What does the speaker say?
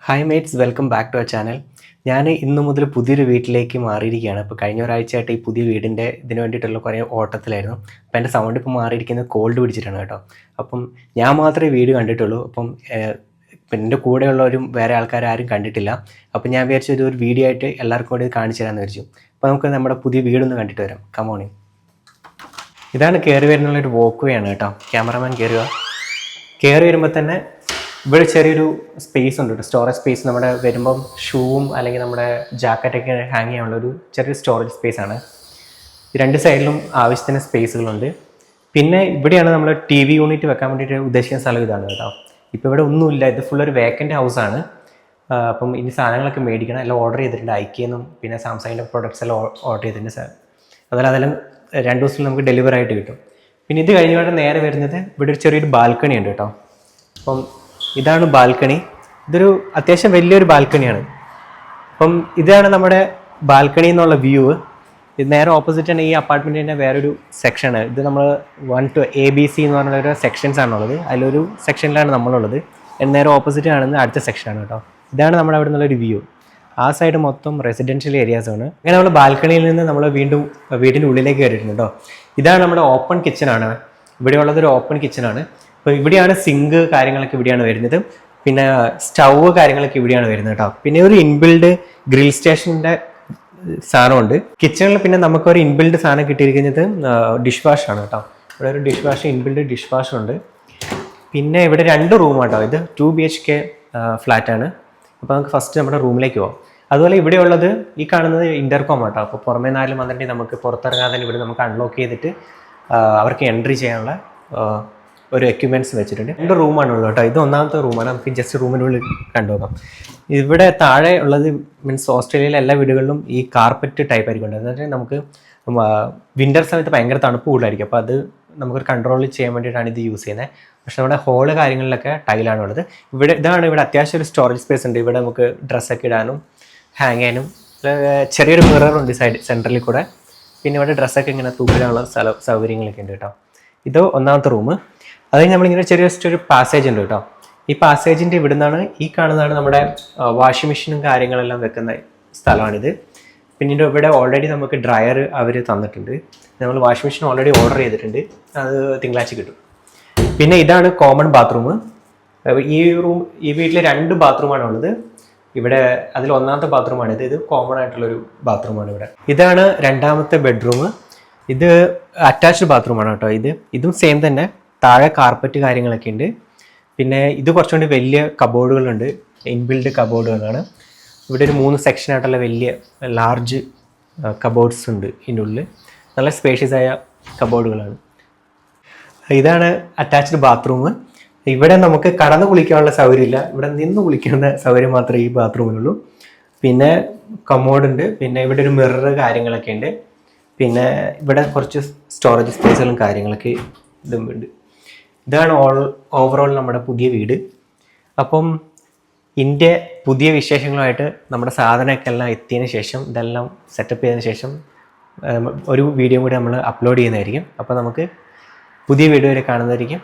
Hi mates, welcome back to our channel. ഞാൻ ഇന്ന് മുതൽ പുതിയൊരു വീട്ടിലേക്ക് മാറിയിരിക്കുകയാണ്. അപ്പോൾ കഴിഞ്ഞ ഒരാഴ്ചയായിട്ട് ഈ പുതിയ വീടിൻ്റെ ഇതിന് വേണ്ടിയിട്ടുള്ള കുറേ ഓട്ടത്തിലായിരുന്നു. അപ്പോൾ എൻ്റെ സൗണ്ട് ഇപ്പോൾ മാറിയിരിക്കുന്നത് കോൾഡ് പിടിച്ചിട്ടാണ് കേട്ടോ. അപ്പം ഞാൻ മാത്രമേ വീട് കണ്ടിട്ടുള്ളൂ. അപ്പം എൻ്റെ കൂടെയുള്ളവരും വേറെ ആൾക്കാരും കണ്ടിട്ടില്ല. അപ്പം ഞാൻ വിചാരിച്ചു ഇതൊരു വീഡിയോ ആയിട്ട് എല്ലാവർക്കും കൂടി കാണിച്ചു തരാമെന്ന് വിചാരിച്ചു. അപ്പോൾ നമുക്ക് നമ്മുടെ പുതിയ വീടൊന്ന് കണ്ടിട്ട് വരാം. കമോണി. ഇതാണ് കയറി വരുന്നുള്ളൊരു വോക്ക് വേ ആണ് കേട്ടോ. ക്യാമറമാൻ കയറി വരുമ്പോൾ തന്നെ ഇവിടെ ചെറിയൊരു സ്പേസ് ഉണ്ട് കേട്ടോ, സ്റ്റോറേജ് സ്പേസ്. നമ്മുടെ വരുമ്പം ഷൂവും അല്ലെങ്കിൽ നമ്മുടെ ജാക്കറ്റൊക്കെ ഹാങ് ചെയ്യാനുള്ളൊരു ചെറിയൊരു സ്റ്റോറേജ് സ്പേസ് ആണ്. രണ്ട് സൈഡിലും ആവശ്യത്തിന് സ്പേസുകളുണ്ട്. പിന്നെ ഇവിടെയാണ് നമ്മൾ TV യൂണിറ്റ് വെക്കാൻ വേണ്ടിയിട്ട് ഉദ്ദേശിക്കുന്ന സ്ഥലം ഇതാണ് കേട്ടോ. ഇപ്പോൾ ഇവിടെ ഒന്നുമില്ല, ഇത് ഫുൾ ഒരു വേക്കൻറ്റ് ഹൗസാണ്. അപ്പം ഇനി സാധനങ്ങളൊക്കെ മേടിക്കണം, എല്ലാം ഓർഡർ ചെയ്തിട്ടുണ്ട്. ഐക്കിയെന്നും പിന്നെ സാംസങ്ങിൻ്റെ പ്രൊഡക്ട്സ് എല്ലാം ഓർഡർ ചെയ്തിട്ടുണ്ട് സാർ. അതെല്ലാം 2 ദിവസത്തിൽ നമുക്ക് ഡെലിവറി ആയിട്ട് കിട്ടും. പിന്നെ ഇത് കഴിഞ്ഞാൽ നേരെ വരുന്നത് ഇവിടെ ഒരു ചെറിയൊരു ബാൽക്കണി ഉണ്ട് കേട്ടോ. അപ്പം ഇതാണ് ബാൽക്കണി. ഇതൊരു അത്യാവശ്യം വലിയൊരു ബാൽക്കണിയാണ്. അപ്പം ഇതാണ് നമ്മുടെ ബാൽക്കണി എന്നുള്ള വ്യൂ. ഇത് നേരെ ഓപ്പോസിറ്റാണ് ഈ അപ്പാർട്ട്മെൻറ്റിൻ്റെ വേറൊരു സെക്ഷന്. ഇത് നമ്മൾ 1 to ABC എന്ന് പറഞ്ഞൊരു സെക്ഷൻസ് ആണുള്ളത്. അതിലൊരു സെക്ഷനിലാണ് നമ്മളുള്ളത്. നേരെ ഓപ്പോസിറ്റ് കാണുന്നത് അടുത്ത സെക്ഷനാണ് കേട്ടോ. ഇതാണ് നമ്മുടെ അവിടെ നിന്നുള്ളൊരു വ്യൂ. ആ സൈഡ് മൊത്തം റെസിഡൻഷ്യൽ ഏരിയാസാണ്. അങ്ങനെ നമ്മൾ ബാൽക്കണിയിൽ നിന്ന് നമ്മൾ വീണ്ടും വീടിൻ്റെ ഉള്ളിലേക്ക് കയറിയിട്ടുണ്ട് കേട്ടോ. ഇതാണ് നമ്മുടെ ഓപ്പൺ കിച്ചണാണ്. ഇവിടെയുള്ളതൊരു ഓപ്പൺ കിച്ചണാണ്. അപ്പോൾ ഇവിടെയാണ് സിങ്ക് കാര്യങ്ങളൊക്കെ ഇവിടെയാണ് വരുന്നത്. പിന്നെ സ്റ്റൗവ് കാര്യങ്ങളൊക്കെ ഇവിടെയാണ് വരുന്നത് കേട്ടോ. പിന്നെ ഒരു ഇൻബിൽഡ് ഗ്രിൽ സ്റ്റേഷൻ്റെ സാധനമുണ്ട് കിച്ചണിൽ. പിന്നെ നമുക്കൊരു ഇൻബിൽഡ് സാധനം കിട്ടിയിരിക്കുന്നത് ഡിഷ് വാഷ് ആണ് കേട്ടോ. ഇവിടെ ഒരു dish wash, inbuilt dish wash ഉണ്ട്. പിന്നെ ഇവിടെ 2 റൂമാട്ടോ. ഇത് 2 BHK ഫ്ലാറ്റാണ്. അപ്പോൾ നമുക്ക് ഫസ്റ്റ് നമ്മുടെ റൂമിലേക്ക് പോകാം. അതുപോലെ ഇവിടെയുള്ളത് ഈ കാണുന്നത് ഇൻ്റർകോം ആട്ടോ. അപ്പോൾ പുറമേ 4 വന്നിട്ട് നമുക്ക് പുറത്തിറങ്ങാതെ ഇവിടെ നമുക്ക് അൺലോക്ക് ചെയ്തിട്ട് അവർക്ക് എൻട്രി ചെയ്യാനുള്ള ഒരു എക്യുപ്മെൻറ്റ്സ് വെച്ചിട്ടുണ്ട്. 2 റൂമാണുള്ളത് കേട്ടോ. ഇത് 1ാമത്തെ റൂമാണ്. നമുക്ക് ജസ്റ്റ് റൂമിനുള്ളിൽ കണ്ടുനോക്കാം. ഇവിടെ താഴെ ഉള്ളത് മീൻസ് ഓസ്ട്രേലിയയിലെ എല്ലാ വീടുകളിലും ഈ കാർപ്പറ്റ് ടൈപ്പ് ആയിരിക്കും. എന്നുവെച്ചാൽ നമുക്ക് വിൻ്റർ സമയത്ത് ഭയങ്കര തണുപ്പ് കൂടുതലായിരിക്കും. അപ്പോൾ അത് നമുക്കൊരു കൺട്രോൾ ചെയ്യാൻ വേണ്ടിയിട്ടാണ് ഇത് യൂസ് ചെയ്യുന്നത്. പക്ഷേ നമ്മുടെ ഹോള് കാര്യങ്ങളിലൊക്കെ ടൈലാണ് ഉള്ളത്. ഇവിടെ അത്യാവശ്യം ഒരു സ്റ്റോറേജ് സ്പേസ് ഉണ്ട്. ഇവിടെ നമുക്ക് ഡ്രസ്സൊക്കെ ഇടാനും ഹാങ് ചെയ്യാനും ചെറിയൊരു മിററുണ്ട് സെൻറ്ററിൽ കൂടെ. പിന്നെ ഇവിടെ ഡ്രസ്സൊക്കെ ഇങ്ങനെ തൂക്കിടാനുള്ള സൗകര്യങ്ങളൊക്കെ ഉണ്ട് കേട്ടോ. ഇത് 1ാമത്തെ റൂം. അത് കഴിഞ്ഞ് നമ്മളിങ്ങനെ ചെറിയൊരു പാസേജ് ഉണ്ട് കേട്ടോ. ഈ പാസേജിൻ്റെ ഇവിടെ നിന്നാണ് ഈ കാണുന്നതാണ് നമ്മുടെ വാഷിംഗ് മെഷീനും കാര്യങ്ങളെല്ലാം വെക്കുന്ന സ്ഥലമാണിത്. പിന്നീട് ഇവിടെ ഓൾറെഡി നമുക്ക് ഡ്രയർ അവർ തന്നിട്ടുണ്ട്. നമ്മൾ വാഷിംഗ് മെഷീൻ ഓൾറെഡി ഓർഡർ ചെയ്തിട്ടുണ്ട്. അത് തിങ്കളാഴ്ച കിട്ടും. പിന്നെ ഇതാണ് കോമൺ ബാത്റൂം. ഈ വീട്ടിൽ 2 ബാത്റൂമാണ് ഉള്ളത്. ഇവിടെ അതിൽ 1ാമത്തെ ബാത്റൂമാണിത്. ഇത് കോമൺ ആയിട്ടുള്ളൊരു ബാത്റൂമാണ് ഇവിടെ. ഇതാണ് 2ാമത്തെ ബെഡ്റൂം. ഇത് അറ്റാച്ച്ഡ് ബാത്റൂമാണ് കേട്ടോ. ഇതും സെയിം തന്നെ. താഴെ കാർപ്പറ്റ് കാര്യങ്ങളൊക്കെ ഉണ്ട്. പിന്നെ ഇത് കുറച്ചുകൂടി വലിയ കബോർഡുകളുണ്ട്. ഇൻബിൽഡ് കബോർഡുകളാണ്. ഇവിടെ ഒരു 3 സെക്ഷനായിട്ടുള്ള വലിയ ലാർജ് കബോർഡ്സ് ഉണ്ട് ഇതിൻ്റെ ഉള്ളിൽ. നല്ല സ്പേഷ്യസ് ആയ കബോർഡുകളാണ്. ഇതാണ് അറ്റാച്ച്ഡ് ബാത്റൂം. ഇവിടെ നമുക്ക് കടന്ന് കുളിക്കാനുള്ള സൗകര്യമില്ല. ഇവിടെ നിന്ന് കുളിക്കുന്ന സൗകര്യം മാത്രമേ ഈ ബാത്റൂമിനുള്ളൂ. പിന്നെ കമോഡുണ്ട്. പിന്നെ ഇവിടെ ഒരു മിറർ കാര്യങ്ങളൊക്കെ ഉണ്ട്. പിന്നെ ഇവിടെ കുറച്ച് സ്റ്റോറേജ് സ്പേസുകളും കാര്യങ്ങളൊക്കെ ഇതും ഉണ്ട്. ഇതാണ് ഓവറോൾ നമ്മുടെ പുതിയ വീട്. അപ്പം ഇതിൻ്റെ പുതിയ വിശേഷങ്ങളുമായിട്ട് നമ്മുടെ സാധനമൊക്കെ എല്ലാം എത്തിയതിന് ശേഷം, ഇതെല്ലാം സെറ്റപ്പ് ചെയ്തതിന് ശേഷം ഒരു വീഡിയോ കൂടി നമ്മൾ അപ്ലോഡ് ചെയ്യുന്നതായിരിക്കും. അപ്പോൾ നമുക്ക് പുതിയ വീഡിയോ വരെ കാണുന്നതായിരിക്കും.